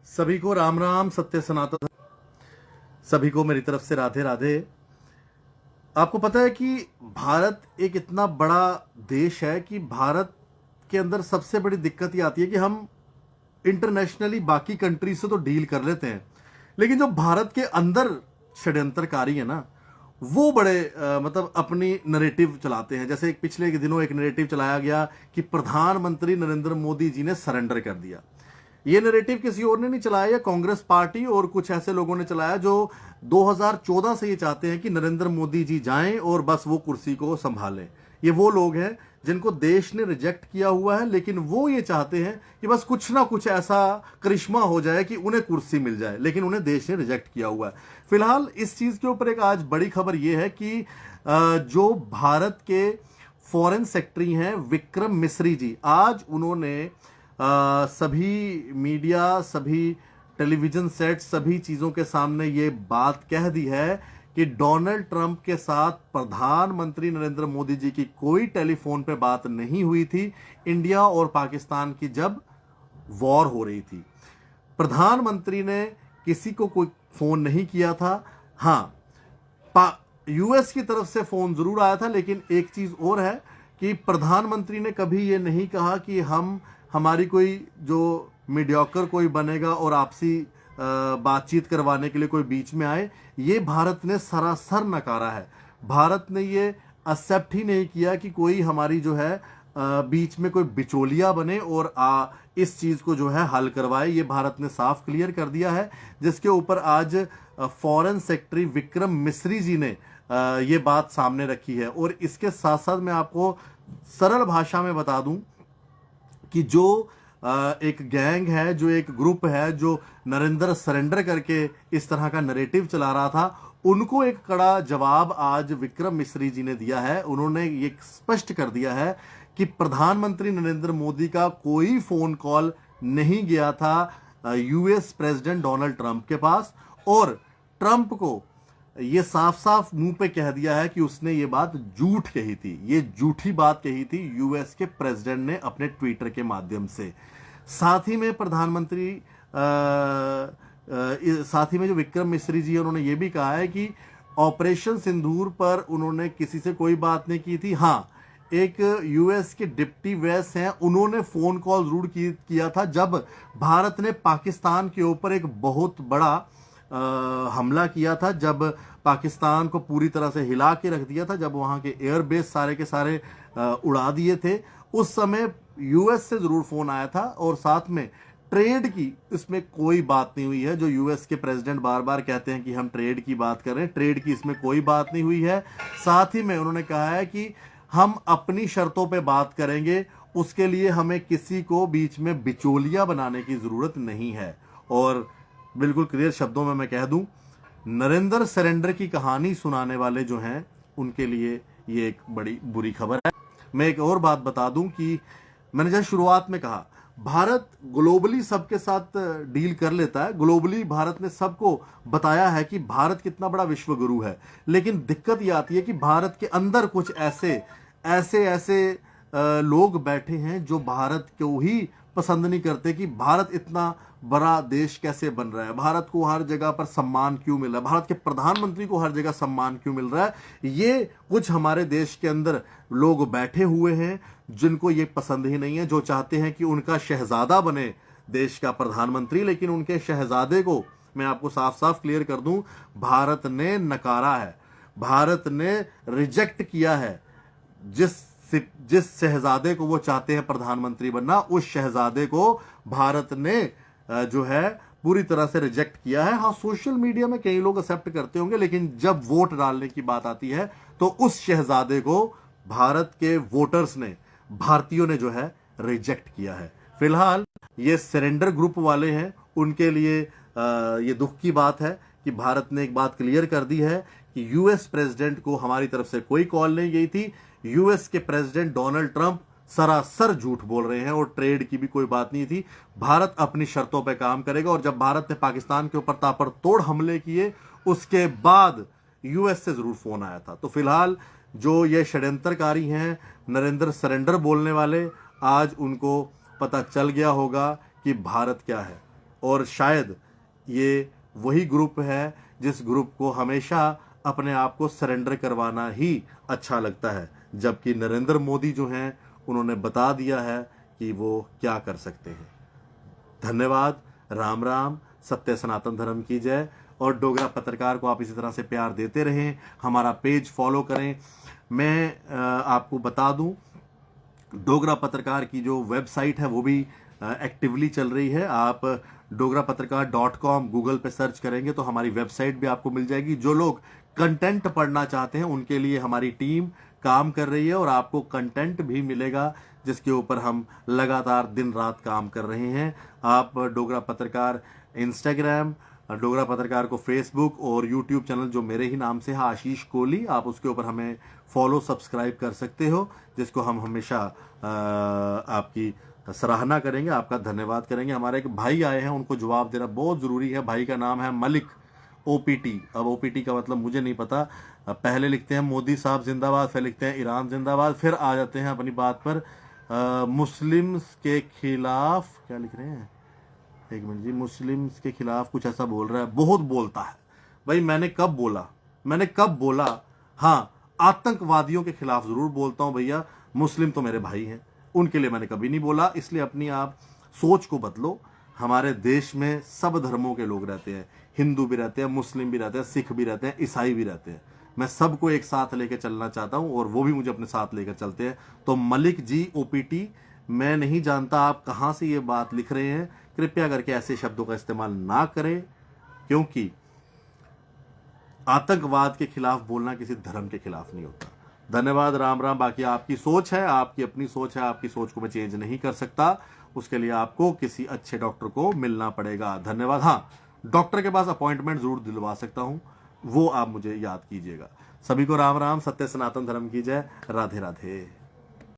सभी को राम राम, सत्य सनातन। सभी को मेरी तरफ से राधे राधे। आपको पता है कि भारत एक इतना बड़ा देश है कि भारत के अंदर सबसे बड़ी दिक्कत ये आती है कि हम इंटरनेशनली बाकी कंट्री से तो डील कर लेते हैं, लेकिन जो भारत के अंदर षड्यंत्रकारी है ना, वो बड़े मतलब अपनी नरेटिव चलाते हैं। जैसे एक पिछले दिनों एक नरेटिव चलाया गया कि प्रधानमंत्री नरेंद्र मोदी जी ने सरेंडर कर दिया। ये नैरेटिव किसी और ने नहीं चलाया, या कांग्रेस पार्टी और कुछ ऐसे लोगों ने चलाया जो 2014 से ये चाहते हैं कि नरेंद्र मोदी जी जाएं और बस वो कुर्सी को संभालें। ये वो लोग हैं जिनको देश ने रिजेक्ट किया हुआ है, लेकिन वो ये चाहते हैं कि बस कुछ ना कुछ ऐसा करिश्मा हो जाए कि उन्हें कुर्सी मिल जाए, लेकिन उन्हें देश ने रिजेक्ट किया हुआ है। फिलहाल इस चीज के ऊपर एक आज बड़ी खबर ये है कि जो भारत के फॉरेन सेक्रेटरी हैं विक्रम मिस्री जी, आज उन्होंने सभी मीडिया, सभी टेलीविजन सेट, सभी चीजों के सामने ये बात कह दी है कि डोनाल्ड ट्रंप के साथ प्रधानमंत्री नरेंद्र मोदी जी की कोई टेलीफोन पे बात नहीं हुई थी इंडिया और पाकिस्तान की जब वॉर हो रही थी। प्रधानमंत्री ने किसी को कोई फोन नहीं किया था। हाँ, यूएस की तरफ से फोन जरूर आया था, लेकिन एक चीज और है कि प्रधानमंत्री ने कभी ये नहीं कहा कि हमारी कोई जो मीडियोकर कोई बनेगा और आपसी बातचीत करवाने के लिए कोई बीच में आए। ये भारत ने सरासर नकारा है। भारत ने ये एक्सेप्ट ही नहीं किया कि कोई हमारी जो है बीच में कोई बिचौलिया बने और इस चीज को जो है हल करवाए। ये भारत ने साफ क्लियर कर दिया है, जिसके ऊपर आज फॉरेन सेक्रेटरी विक्रम मिस्री जी ने ये बात सामने रखी है। और इसके साथ साथ मैं आपको सरल भाषा में बता दूं कि जो एक गैंग है, जो एक ग्रुप है, जो नरेंद्र सरेंडर करके इस तरह का नैरेटिव चला रहा था, उनको एक कड़ा जवाब आज विक्रम मिस्री जी ने दिया है। उन्होंने ये स्पष्ट कर दिया है कि प्रधानमंत्री नरेंद्र मोदी का कोई फोन कॉल नहीं गया था यूएस प्रेसिडेंट डोनाल्ड ट्रंप के पास, और ट्रंप को ये साफ साफ मुंह पे कह दिया है कि उसने ये बात झूठ कही थी। ये झूठी बात कही थी यूएस के प्रेसिडेंट ने अपने ट्विटर के माध्यम से। साथ ही में प्रधानमंत्री साथ ही में जो विक्रम मिस्री जी है, उन्होंने ये भी कहा है कि ऑपरेशन सिंदूर पर उन्होंने किसी से कोई बात नहीं की थी। हाँ, एक यूएस के डिप्टी वेस हैं, उन्होंने फोन कॉल जरूर किया था जब भारत ने पाकिस्तान के ऊपर एक बहुत बड़ा हमला किया था, जब पाकिस्तान को पूरी तरह से हिला के रख दिया था, जब वहां के एयरबेस सारे के सारे उड़ा दिए थे। उस समय यूएस से जरूर फोन आया था, और साथ में ट्रेड की इसमें कोई बात नहीं हुई है। जो यूएस के प्रेसिडेंट बार बार कहते हैं कि हम ट्रेड की बात कर रहे हैं, ट्रेड की इसमें कोई बात नहीं हुई है। साथ ही में उन्होंने कहा है कि हम अपनी शर्तों पे बात करेंगे, उसके लिए हमें किसी को बीच में बिचौलिया बनाने की जरूरत नहीं है। और बिल्कुल क्लियर शब्दों में मैं कह दूं, नरेंद्र सरेंडर की कहानी सुनाने वाले जो हैं उनके लिए ये एक बड़ी बुरी खबर है। मैं एक और बात बता दूं कि मैंने जैसे शुरुआत में कहा, भारत ग्लोबली सबके साथ डील कर लेता है। ग्लोबली भारत ने सबको बताया है कि भारत कितना बड़ा विश्व गुरु है, लेकिन दिक्कत ये आती है कि भारत के अंदर कुछ ऐसे ऐसे ऐसे लोग बैठे हैं जो भारत को ही पसंद नहीं करते कि भारत इतना बड़ा देश कैसे बन रहा है, भारत को हर जगह पर सम्मान क्यों मिल रहा है, भारत के प्रधानमंत्री को हर जगह सम्मान क्यों मिल रहा है। ये कुछ हमारे देश के अंदर लोग बैठे हुए हैं जिनको ये पसंद ही नहीं है, जो चाहते हैं कि उनका शहजादा बने देश का प्रधानमंत्री, लेकिन उनके शहजादे को मैं आपको साफ साफ क्लियर कर दूं, भारत ने नकारा है, भारत ने रिजेक्ट किया है। जिस शहजादे को वो चाहते हैं प्रधानमंत्री बनना, उस शहजादे को भारत ने जो है पूरी तरह से रिजेक्ट किया है। हाँ, सोशल मीडिया में कई लोग एक्सेप्ट करते होंगे, लेकिन जब वोट डालने की बात आती है तो उस शहजादे को भारत के वोटर्स ने, भारतीयों ने जो है रिजेक्ट किया है। फिलहाल ये सरेंडर ग्रुप वाले हैं, उनके लिए ये दुख की बात है कि भारत ने एक बात क्लियर कर दी है कि यूएस प्रेसिडेंट को हमारी तरफ से कोई कॉल नहीं गई थी। यूएस के प्रेसिडेंट डोनाल्ड ट्रंप सरासर झूठ बोल रहे हैं, और ट्रेड की भी कोई बात नहीं थी। भारत अपनी शर्तों पर काम करेगा, और जब भारत ने पाकिस्तान के ऊपर ताबड़तोड़ हमले किए, उसके बाद यूएस से जरूर फोन आया था। तो फिलहाल जो ये षड्यंत्रकारी हैं, नरेंद्र सरेंडर बोलने वाले, आज उनको पता चल गया होगा कि भारत क्या है। और शायद ये वही ग्रुप है जिस ग्रुप को हमेशा अपने आप को सरेंडर करवाना ही अच्छा लगता है, जबकि नरेंद्र मोदी जो हैं उन्होंने बता दिया है कि वो क्या कर सकते हैं। धन्यवाद। राम राम। सत्य सनातन धर्म की जय। और डोगरा पत्रकार को आप इसी तरह से प्यार देते रहें, हमारा पेज फॉलो करें। मैं आपको बता दूं, डोगरा पत्रकार की जो वेबसाइट है वो भी एक्टिवली चल रही है। आप dograpatrakar.com गूगल पे सर्च करेंगे तो हमारी वेबसाइट भी आपको मिल जाएगी। जो लोग कंटेंट पढ़ना चाहते हैं उनके लिए हमारी टीम काम कर रही है और आपको कंटेंट भी मिलेगा जिसके ऊपर हम लगातार दिन रात काम कर रहे हैं। आप डोगरा पत्रकार इंस्टाग्राम, डोगरा पत्रकार को फेसबुक और यूट्यूब चैनल जो मेरे ही नाम से है आशीष कोहली, आप उसके ऊपर हमें फॉलो सब्सक्राइब कर सकते हो, जिसको हम हमेशा आपकी सराहना करेंगे, आपका धन्यवाद करेंगे। हमारे एक भाई आए हैं, उनको जवाब देना बहुत ज़रूरी है। भाई का नाम है मलिक ओपीटी। अब ओपीटी का मतलब मुझे नहीं पता, पहले लिखते हैं मोदी साहब जिंदाबाद, फिर लिखते हैं ईरान जिंदाबाद, फिर आ जाते हैं अपनी बात पर मुस्लिम्स के खिलाफ क्या लिख रहे हैं, एक मिनट जी, मुस्लिम्स के खिलाफ कुछ ऐसा बोल रहा है, बहुत बोलता है। भाई मैंने कब बोला? हाँ, आतंकवादियों के खिलाफ जरूर बोलता हूं भैया, मुस्लिम तो मेरे भाई हैं, उनके लिए मैंने कभी नहीं बोला। इसलिए अपनी आप सोच को बदलो। हमारे देश में सब धर्मों के लोग रहते हैं, हिंदू भी रहते हैं, मुस्लिम भी रहते हैं, सिख भी रहते हैं, ईसाई भी रहते हैं। मैं सबको एक साथ लेकर चलना चाहता हूं और वो भी मुझे अपने साथ लेकर चलते हैं। तो मलिक जी ओपीटी, मैं नहीं जानता आप कहां से ये बात लिख रहे हैं, कृपया करके ऐसे शब्दों का इस्तेमाल ना करें, क्योंकि आतंकवाद के खिलाफ बोलना किसी धर्म के खिलाफ नहीं होता। धन्यवाद। राम राम। बाकी आपकी सोच है, आपकी अपनी सोच है, आपकी सोच को मैं चेंज नहीं कर सकता, उसके लिए आपको किसी अच्छे डॉक्टर को मिलना पड़ेगा। धन्यवाद। हाँ, डॉक्टर के पास अपॉइंटमेंट जरूर दिलवा सकता हूं, वो आप मुझे याद कीजिएगा। सभी को राम राम। सत्य सनातन धर्म की जय। राधे राधे।